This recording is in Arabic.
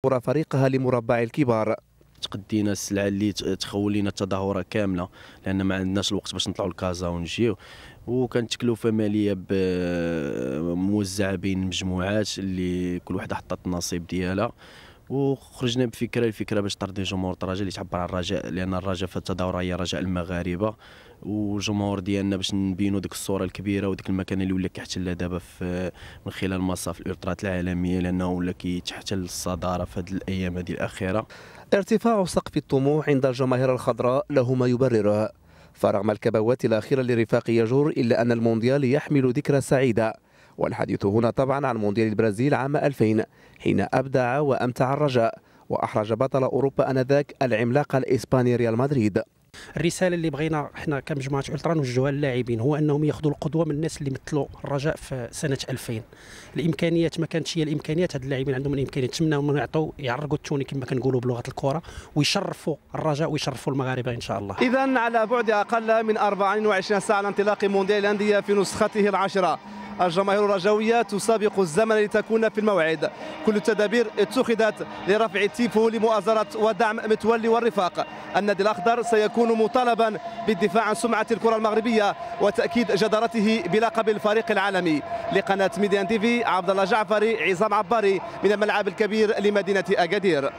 فريقها لمربع الكبار. تقدينا السلعه اللي تخول لنا التظاهره كامله لان ما عندناش الوقت باش نطلعوا لكازا ونجيو، وكانت تكلفه ماليه موزعه بين مجموعات اللي كل وحده حطت النصيب ديالها، وخرجنا الفكره باش ترضي جمهور الرجاء اللي تعبر عن الرجاء، لان الرجاء في التظاهره هي رجاء المغاربه والجمهور ديالنا، باش نبينوا ديك الصوره الكبيره وديك المكانه اللي ولا كيحتلها دابا من خلال مصاف الالترات العالميه، لانه ولا كيتحتل الصداره في هذه الايام هذه الاخيره. ارتفاع سقف الطموح عند الجماهير الخضراء له ما يبرره، فرغم الكبوات الأخيرة لرفاق يجور إلا أن المونديال يحمل ذكرى سعيدة، والحديث هنا طبعا عن مونديال البرازيل عام 2000 حين أبدع وأمتع الرجاء وأحرج بطل أوروبا آنذاك العملاق الإسباني ريال مدريد. الرساله اللي بغينا احنا كمجموعه الترا نوجهوها للاعبين هو انهم ياخذوا القدوه من الناس اللي مثلوا الرجاء في سنه 2000. الامكانيات ما كانتش هي الامكانيات، هاد اللاعبين عندهم الامكانيات، تمناهم يعرقوا التوني كما كنقولوا بلغه الكره ويشرفوا الرجاء ويشرفوا المغاربه ان شاء الله. اذا على بعد اقل من 24 ساعه عن انطلاق مونديال الانديه في نسخته العاشره، الجماهير الرجاوية تسابق الزمن لتكون في الموعد. كل التدابير اتخذت لرفع التيفو لمؤازرة ودعم متولي والرفاق. النادي الأخضر سيكون مطالبا بالدفاع عن سمعة الكرة المغربية وتأكيد جدارته بلقب الفريق العالمي. لقناة ميديان تيفي، عبد الله جعفري، عصام عباري من الملعب الكبير لمدينة أكادير.